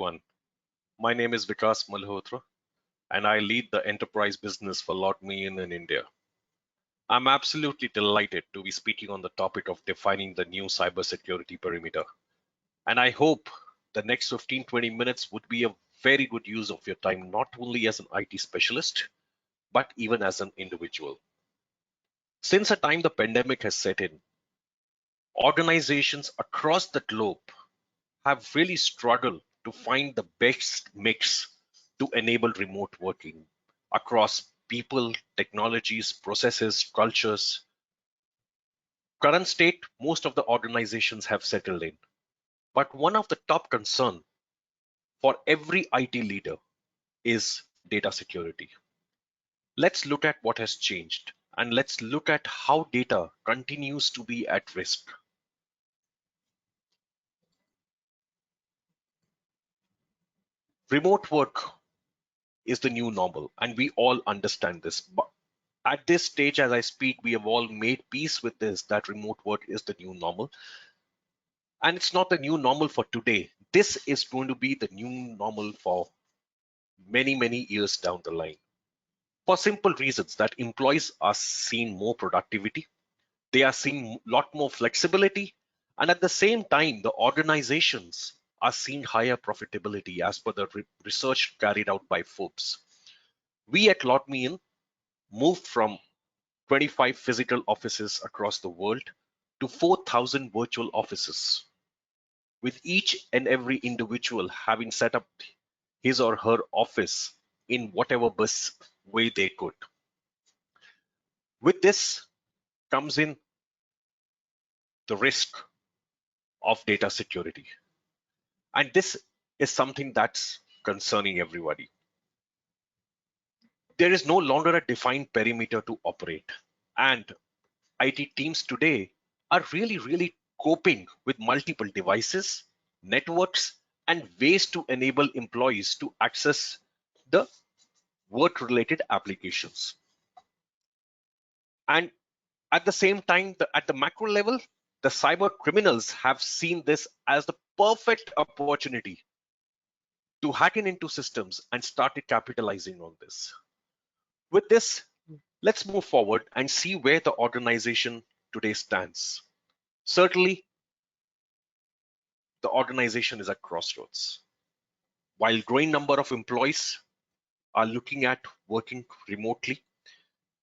Everyone. My name is Vikas Malhotra, and I lead the enterprise business for LogMeIn in India. I'm absolutely delighted to be speaking on the topic of defining the new cybersecurity perimeter. And I hope the next 15-20 minutes would be a very good use of your time, not only as an IT specialist, but even as an individual. Since the time the pandemic has set in, organizations across the globe have really struggled to find the best mix to enable remote working across people, technologies, processes, cultures. Current state, most of the organizations have settled in. But one of the top concern for every IT leader is data security. Let's look at what has changed and let's look at how data continues to be at risk. Remote work is the new normal, and we all understand this. But at this stage, as I speak, we have all made peace with this, that remote work is the new normal. And it's not the new normal for today. This is going to be the new normal for many, many years down the line. For simple reasons that employees are seeing more productivity, they are seeing a lot more flexibility, and at the same time, the organizations are seeing higher profitability as per the research carried out by Forbes. We at LogMeIn moved from 25 physical offices across the world to 4,000 virtual offices, with each and every individual having set up his or her office in whatever best way they could. With this comes in the risk of data security. And this is something that's concerning everybody. There is no longer a defined perimeter to operate. And IT teams today are really coping with multiple devices, networks, and ways to enable employees to access the work-related applications. And at the same time, at the macro level, the cyber criminals have seen this as the perfect opportunity to hack into systems and started capitalizing on this. With this, let's move forward and see where the organization today stands. Certainly, the organization is at crossroads. While growing number of employees are looking at working remotely,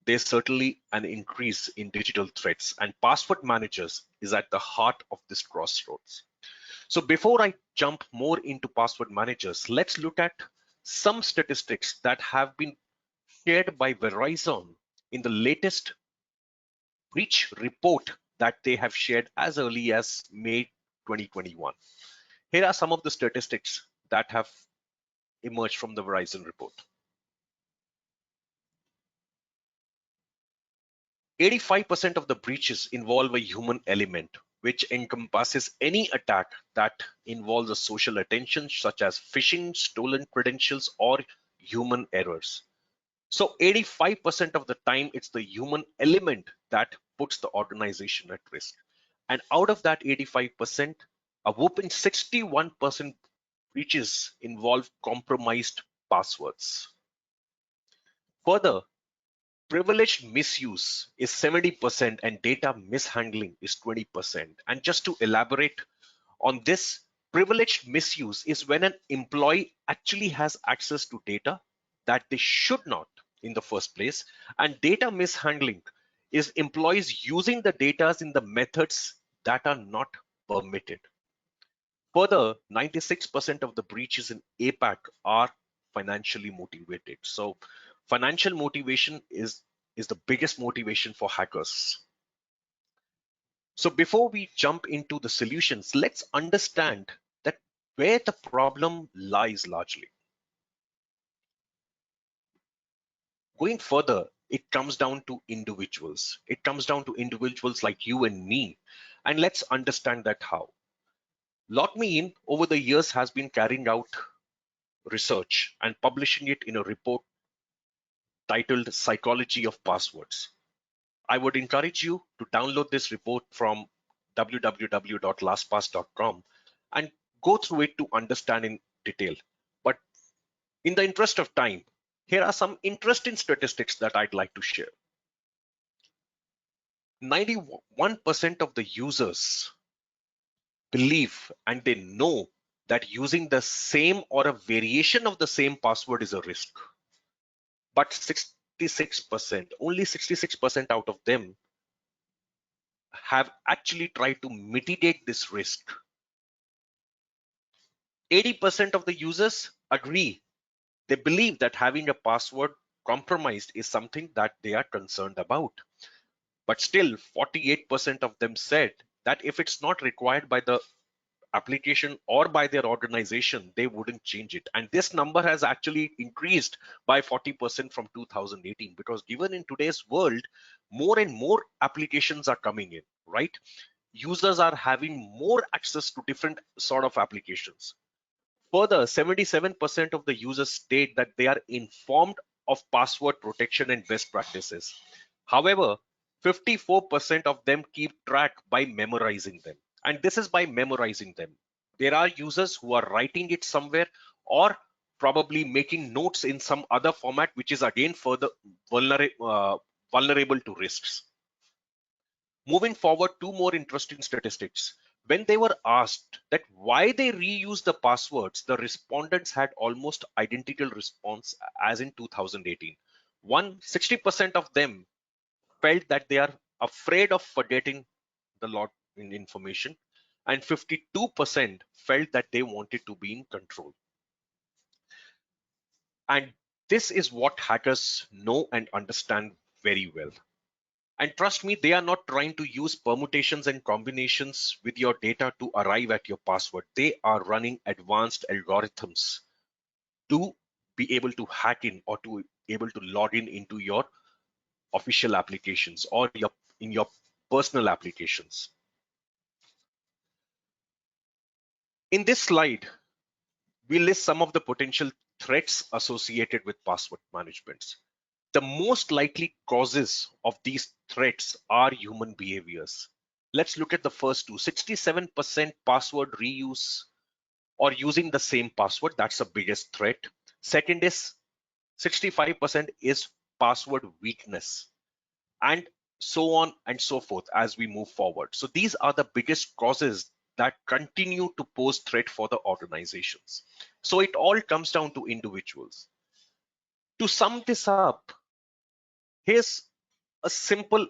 there's certainly an increase in digital threats, and password managers is at the heart of this crossroads. So before I jump more into password managers, let's look at some statistics that have been shared by Verizon in the latest breach report that they have shared as early as May 2021. Here are some of the statistics that have emerged from the Verizon report. 85% of the breaches involve a human element, which encompasses any attack that involves a social attention, such as phishing, stolen credentials, or human errors. So 85% of the time, it's the human element that puts the organization at risk. And out of that 85%, a whopping 61% breaches involve compromised passwords. Further, privileged misuse is 70% and data mishandling is 20%. And just to elaborate on this, privileged misuse is when an employee actually has access to data that they should not in the first place. And data mishandling is employees using the data in the methods that are not permitted. Further, 96% of the breaches in APAC are financially motivated. So financial motivation is the biggest motivation for hackers. So before we jump into the solutions, let's understand that where the problem lies largely. Going further, it comes down to individuals. It comes down to individuals like you and me. And let's understand that how. LogMeIn over the years has been carrying out research and publishing it in a report titled Psychology of Passwords. I would encourage you to download this report from www.lastpass.com and go through it to understand in detail. But in the interest of time, here are some interesting statistics that I'd like to share. 91% of the users believe and they know that using the same or a variation of the same password is a risk. But 66%, only 66% out of them have actually tried to mitigate this risk. 80% of the users agree. They believe that having a password compromised is something that they are concerned about. But still, 48% of them said that if it's not required by the application or by their organization, they wouldn't change it. And this number has actually increased by 40% from 2018, because given in today's world, more and more applications are coming in, right? Users are having more access to different sort of applications. Further, 77% of the users state that they are informed of password protection and best practices. However, 54% of them keep track by memorizing them. And this is by memorizing them. There are users who are writing it somewhere or probably making notes in some other format, which is again further vulnerable to risks. Moving forward, two more interesting statistics. When they were asked that why they reuse the passwords, the respondents had almost identical response as in 2018. 60% of them felt that they are afraid of forgetting the login information, and 52% felt that they wanted to be in control. And this is what hackers know and understand very well. And trust me, they are not trying to use permutations and combinations with your data to arrive at your password. They are running advanced algorithms to be able to hack in or to able to log in into your official applications or in your personal applications. In this slide, we list some of the potential threats associated with password management. The most likely causes of these threats are human behaviors. Let's look at the first two. 67% password reuse or using the same password. That's the biggest threat. Second is 65% is password weakness, and so on and so forth as we move forward. So these are the biggest causes that continue to pose threat for the organizations. So it all comes down to individuals. To sum this up, here's a simple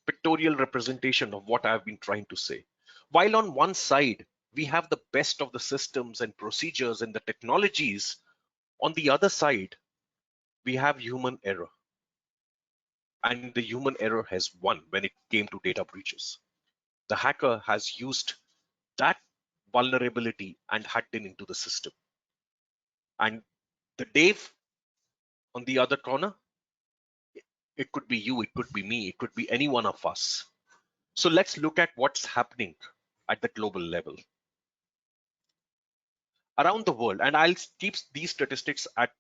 pictorial representation of what I've been trying to say. While on one side, we have the best of the systems and procedures and the technologies, on the other side, we have human error. And the human error has won when it came to data breaches. The hacker has used that vulnerability and hacked in into the system. And the Dave on the other corner, it could be you, it could be me, it could be any one of us. So let's look at what's happening at the global level. Around the world, and I'll keep these statistics at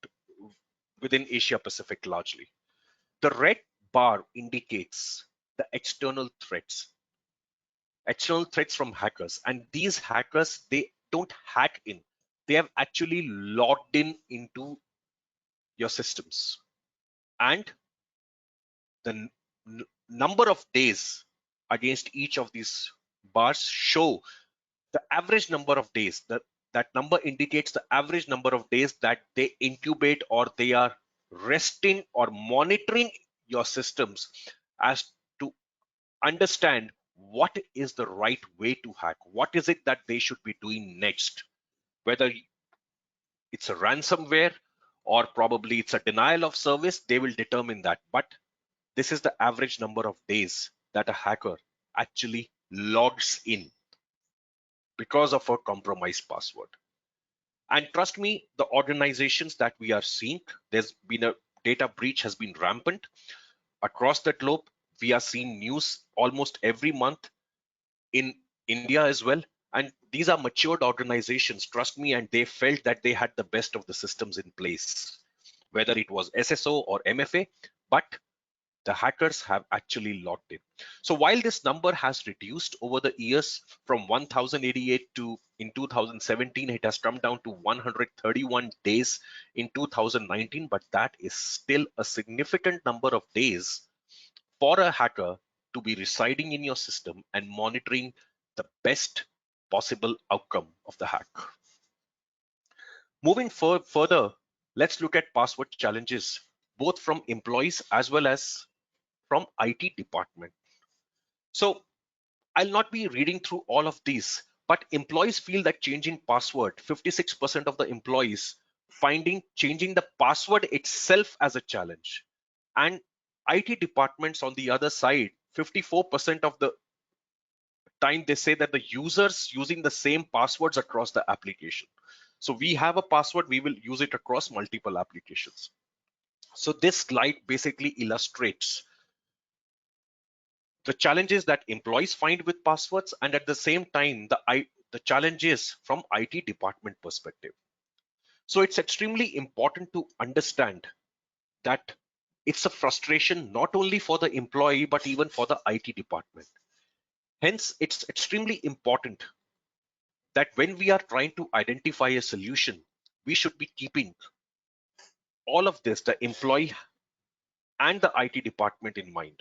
within Asia Pacific largely. The red bar indicates the external threats from hackers. And these hackers, they don't hack in. They have actually logged in into your systems. And the number of days against each of these bars show the average number of days. That number indicates the average number of days that they incubate or they are resting or monitoring your systems as to understand what is the right way to hack. What is it that they should be doing next? Whether it's a ransomware or probably it's a denial of service, they will determine that. But this is the average number of days that a hacker actually logs in because of a compromised password. And trust me, the organizations that we are seeing, there's been a data breach has been rampant across the globe. We are seeing news almost every month in India as well. And these are matured organizations, trust me, and they felt that they had the best of the systems in place, whether it was SSO or MFA. But the hackers have actually logged in. So while this number has reduced over the years from 1088 to in 2017, it has come down to 131 days in 2019, but that is still a significant number of days for a hacker to be residing in your system and monitoring the best possible outcome of the hack. Moving further, let's look at password challenges, both from employees as well as from IT department. So I'll not be reading through all of these, but employees feel that changing password, 56% of the employees finding changing the password itself as a challenge. And IT departments on the other side, 54% of the time they say that the users using the same passwords across the application. So we have a password, we will use it across multiple applications. So this slide basically illustrates the challenges that employees find with passwords, and at the same time the challenges from IT department perspective. So it's extremely important to understand that it's a frustration not only for the employee but even for the IT department. Hence, it's extremely important that when we are trying to identify a solution, we should be keeping all of this, the employee and the IT department, in mind.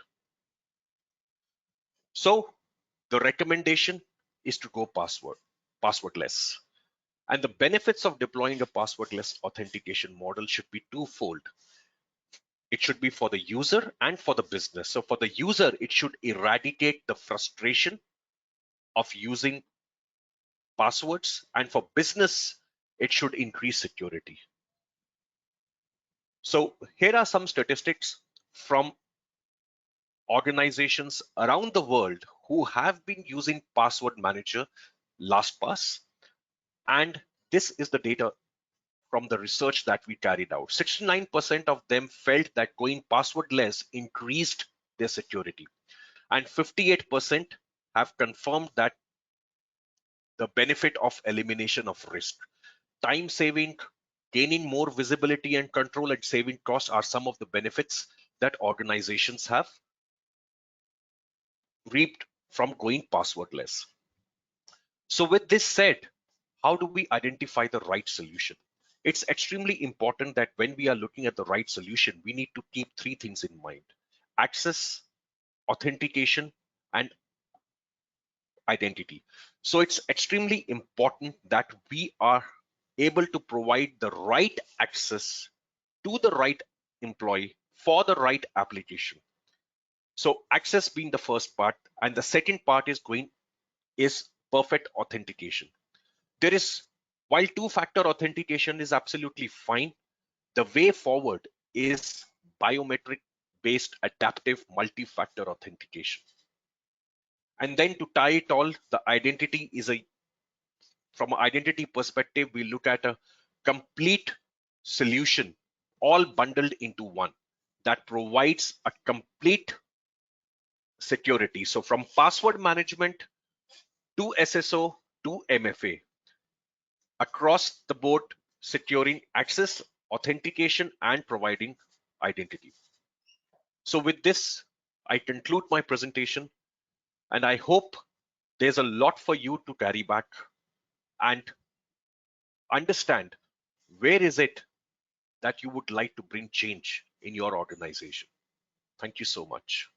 So the recommendation is to go passwordless. And the benefits of deploying a passwordless authentication model should be twofold. It should be for the user and for the business. So for the user, it should eradicate the frustration of using passwords, and for business, it should increase security. So here are some statistics from organizations around the world who have been using password manager LastPass, and this is the data from the research that we carried out. 69% of them felt that going passwordless increased their security, and 58% have confirmed that the benefit of elimination of risk. Time saving, gaining more visibility and control, and saving costs are some of the benefits that organizations have reaped from going passwordless. So with this said, how do we identify the right solution? It's extremely important that when we are looking at the right solution, we need to keep three things in mind: access, authentication, and identity. So it's extremely important that we are able to provide the right access to the right employee for the right application. So access being the first part, and the second part is perfect authentication. There is, while two-factor authentication is absolutely fine, the way forward is biometric based adaptive multi-factor authentication. And then to tie it all, the identity is from an identity perspective, we look at a complete solution all bundled into one that provides a complete security. So from password management to SSO to MFA, across the board, securing access, authentication, and providing identity. So with this, I conclude my presentation, and I hope there's a lot for you to carry back and understand where is it that you would like to bring change in your organization. Thank you so much.